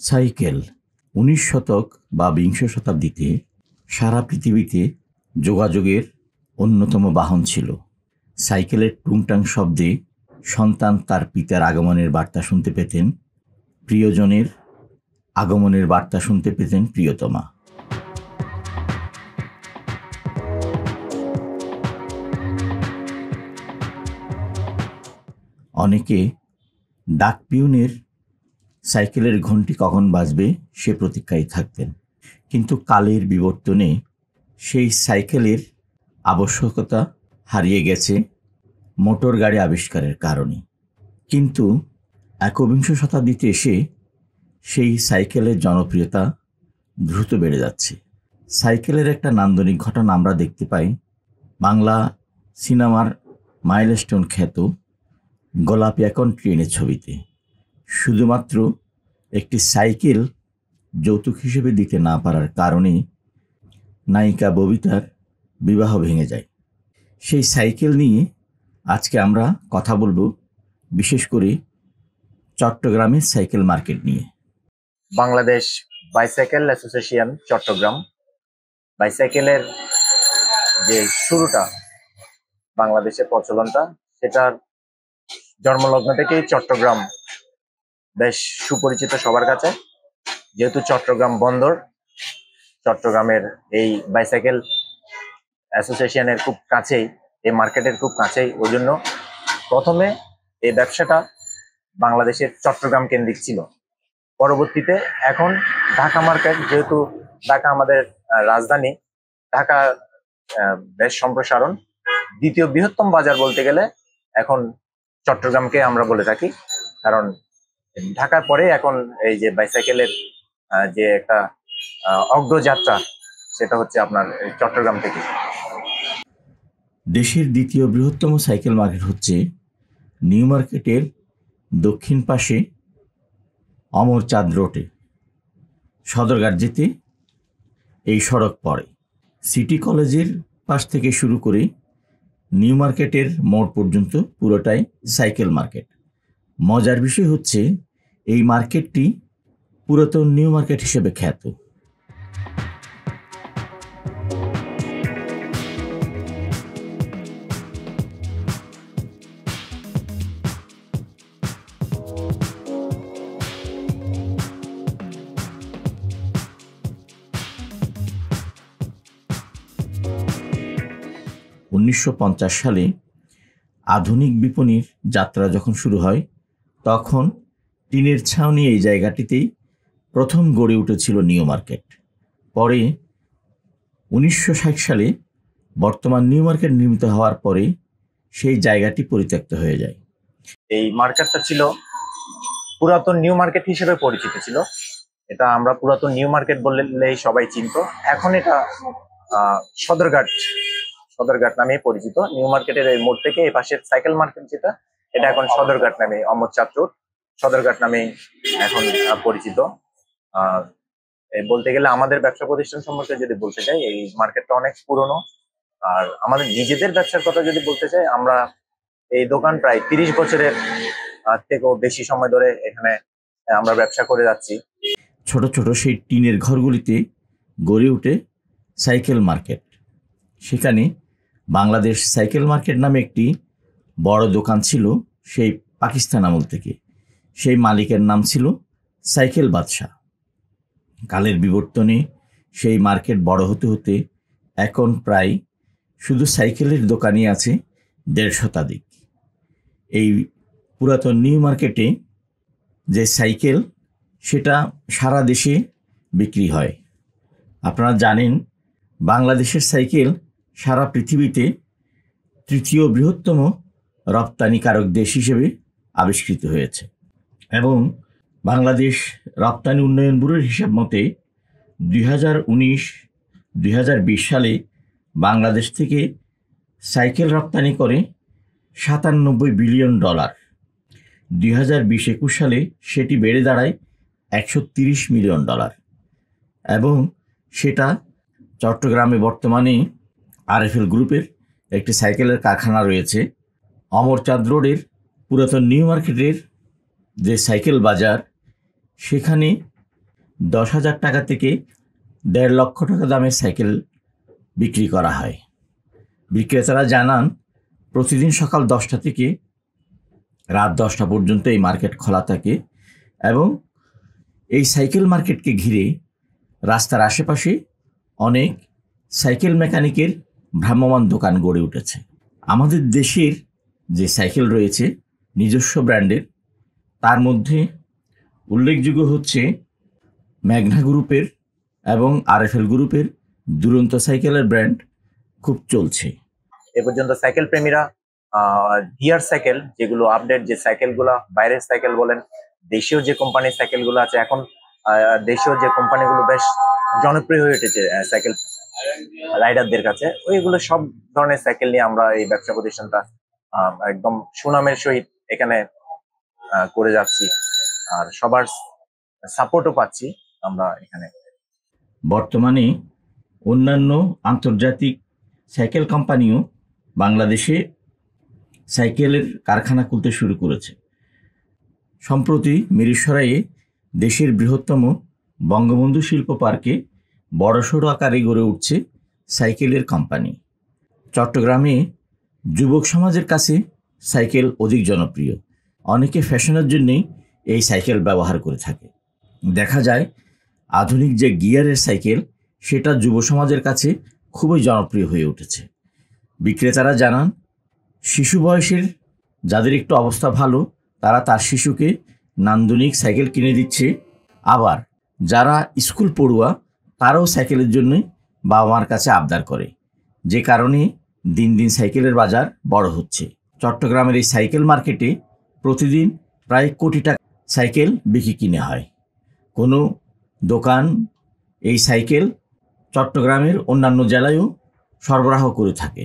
Cycle ১৯ শতক বা বিংশ শতাব্দীতে সারা পৃথিবীতে যোগাযোগের অন্যতম বাহন ছিল। সাইকেলের টুংটাং শব্দে সন্তান তার পিতার আগমনের বার্তা শুনতে পেতেন, প্রিয়জনের আগমনের বার্তা শুনতে পেতেন প্রিয়তমা। অনেকে ডাকপিয়নের সাইকেলের ঘণ্টি কখন বাজবে সে প্রতীক্ষায় থাকতেন, কিন্তু কালের বিবর্তনে সেই সাইকেলের আবশ্যকতা হারিয়ে গেছে মোটর গাড়ি আবিষ্কারের কারণে। কিন্তু একবিংশ শতাব্দীতে এসে সেই সাইকেলের জনপ্রিয়তা দ্রুত বেড়ে যাচ্ছে। সাইকেলের একটা নান্দনিক ঘটনা আমরা দেখতে পাই বাংলা সিনেমার মাইলস্টোন খ্যাত গোলাপি এখন ট্রেনের ছবিতে। শুধুমাত্র একটি সাইকেল যৌতুক হিসেবে দিতে না পারার কারণে নায়িকা ববিতার বিবাহ ভেঙে যায়। সেই সাইকেল নিয়ে আজকে আমরা কথা বলবো, বিশেষ করে চট্টগ্রামের সাইকেল মার্কেট নিয়ে। বাংলাদেশ বাইসাইকেল অ্যাসোসিয়েশন চট্টগ্রাম বাইসাইকেলের যে শুরুটা, বাংলাদেশের প্রচলনটা, সেটার জন্মলগ্ন থেকেই চট্টগ্রাম বেশ সুপরিচিত সবার কাছে। যেহেতু চট্টগ্রাম বন্দর, চট্টগ্রামের এই বাইসাইকেল অ্যাসোসিয়েশনের খুব কাছেই, এই মার্কেটের খুব কাছেই, ওই জন্য প্রথমে এই ব্যবসাটা বাংলাদেশের চট্টগ্রাম কেন্দ্রিক ছিল। পরবর্তীতে এখন ঢাকা মার্কেট, যেহেতু ঢাকা আমাদের রাজধানী, ঢাকা বেশ সম্প্রসারণ, দ্বিতীয় বৃহত্তম বাজার বলতে গেলে এখন চট্টগ্রামকে আমরা বলে থাকি। কারণ ঢাকার পরে এখন এই যে বাইসাইকেলের যে একটা অগ্রযাত্রা, সেটা হচ্ছে আপনার চট্টগ্রাম থেকে। দেশের দ্বিতীয় বৃহত্তম সাইকেল মার্কেট হচ্ছে নিউ মার্কেটের দক্ষিণ পাশে অমরচাঁদ রোডে। সদরঘাট যেতে এই সড়ক পড়ে। সিটি কলেজের পাশ থেকে শুরু করে নিউ মার্কেটের মোড় পর্যন্ত পুরোটাই সাইকেল মার্কেট। মজার বিষয় হচ্ছে এই মার্কেটটি পুরাতন নিউ মার্কেট হিসেবে খ্যাত। উনিশশো সালে আধুনিক বিপণির যাত্রা যখন শুরু হয়, তখন টিনের ছাউনি এই জায়গাটিতেই প্রথম গড়ে উঠেছিল নিউ মার্কেট। পরে 1960 সালে বর্তমান নিউ মার্কেট নির্মিত হওয়ার পরে সেই জায়গাটি পরিত্যক্ত হয়ে যায়। এই মার্কেটটা ছিল পুরাতন নিউ মার্কেট হিসেবে পরিচিত ছিল। এটা আমরা পুরাতন নিউ মার্কেট বললেই সবাই চিনত। এখন এটা সদরঘাট নামে পরিচিত। নিউ মার্কেটের এই মোড় থেকে এই পাশের সাইকেল মার্কেট যেটা, এটা এখন সদরঘাট নামে, অমরচাঁদ রোড সদরঘাট নামে এখন পরিচিত। বলতে গেলে আমাদের ব্যবসা প্রতিষ্ঠান সম্পর্কে যদি বলতে চাই, এই মার্কেটটা অনেক পুরনো। আর আমাদের নিজেদের ব্যবসার কথা যদি বলতে চাই, আমরা এই দোকান প্রায় 30 বছরের থেকেও বেশি সময় ধরে এখানে আমরা ব্যবসা করে যাচ্ছি। ছোট ছোট সেই টিনের ঘরগুলিতে গড়ে ওঠে সাইকেল মার্কেট। সেখানে বাংলাদেশ সাইকেল মার্কেট নামে একটি বড় দোকান ছিল সেই পাকিস্তান আমল থেকে। সেই মালিকের নাম ছিল সাইকেল বাদশাহ। কালের বিবর্তনে সেই মার্কেট বড় হতে হতে এখন প্রায় শুধু সাইকেলের দোকানই আছে 1.5 শতাধিক। এই পুরাতন নিউ মার্কেটে যে সাইকেল, সেটা সারা দেশে বিক্রি হয়। আপনারা জানেন বাংলাদেশের সাইকেল সারা পৃথিবীতে তৃতীয় বৃহত্তম রপ্তানিকারক দেশ হিসেবে আবিষ্কৃত হয়েছে, এবং বাংলাদেশ রপ্তানি উন্নয়ন ব্যুরোর হিসাব মতে 2019-2020 সালে বাংলাদেশ থেকে সাইকেল রপ্তানি করে $97 বিলিয়ন। 2020-21 সালে সেটি বেড়ে দাঁড়ায় $130 মিলিয়ন, এবং সেটা চট্টগ্রামে বর্তমানে আরএফএল গ্রুপের একটি সাইকেলের কারখানা রয়েছে। অমরচাঁদ রোডের পুরাতন নিউ মার্কেটের যে সাইকেল বাজার, সেখানে 10,000 টাকা থেকে 1.5 লক্ষ টাকা দামের সাইকেল বিক্রি করা হয়। বিক্রেতারা জানান, প্রতিদিন সকাল 10টা থেকে রাত 10টা পর্যন্ত এই মার্কেট খোলা থাকে এবং এই সাইকেল মার্কেটকে ঘিরে রাস্তার আশেপাশে অনেক সাইকেল মেকানিকের ভ্রাম্যমাণ দোকান গড়ে উঠেছে। আমাদের দেশের যে সাইকেল রয়েছে নিজস্ব ব্র্যান্ডের, তার মধ্যে উল্লেখযোগ্য হচ্ছে ম্যাগনা গ্রুপের এবং আরএফএল গ্রুপের দুরন্ত সাইকেলের ব্র্যান্ড খুব চলছে। এ পর্যন্ত সাইকেল প্রেমীরা গিয়ার সাইকেল, যেগুলো আপডেট যে সাইকেলগুলো, বাইরের সাইকেল বলেন, দেশীয় যে কোম্পানির সাইকেলগুলো আছে, এখন দেশীয় যে কোম্পানিগুলো বেশ জনপ্রিয় হয়ে উঠেছে সাইকেল রাইডারদের কাছে, ওইগুলো সব ধরনের সাইকেল নিয়ে আমরা এই ব্যবসা প্রতিষ্ঠানটা একদম সুনামের সহিত এখানে করে যাচ্ছি, আর সবার সাপোর্টও পাচ্ছি আমরা এখানে। বর্তমানে অন্যান্য আন্তর্জাতিক সাইকেল কোম্পানিও বাংলাদেশে সাইকেলের কারখানা খুলতে শুরু করেছে। সম্প্রতি মিরসরাইয়ে দেশের বৃহত্তম বঙ্গবন্ধু শিল্প পার্কে বড়সড় আকারে গড়ে উঠছে সাইকেলের কোম্পানি। চট্টগ্রামে যুবক সমাজের কাছে সাইকেল অধিক জনপ্রিয়। অনেকে ফ্যাশনের জন্যেই এই সাইকেল ব্যবহার করে থাকে। দেখা যায় আধুনিক যে গিয়ারের সাইকেল, সেটা যুব সমাজের কাছে খুবই জনপ্রিয় হয়ে উঠেছে। বিক্রেতারা জানান, শিশু বয়সের যাদের একটু অবস্থা ভালো, তারা তার শিশুকে নান্দনিক সাইকেল কিনে দিচ্ছে। আবার যারা স্কুল পড়ুয়া, তারাও সাইকেলের জন্যই বাবা মার কাছে আবদার করে, যে কারণে দিন দিন সাইকেলের বাজার বড় হচ্ছে। চট্টগ্রামের এই সাইকেল মার্কেটে প্রতিদিন প্রায় কোটি টাকা সাইকেল বিক্রি কিনে হয়। কোনো দোকান এই সাইকেল চট্টগ্রামের অন্যান্য জেলায়ও সরবরাহ করে থাকে।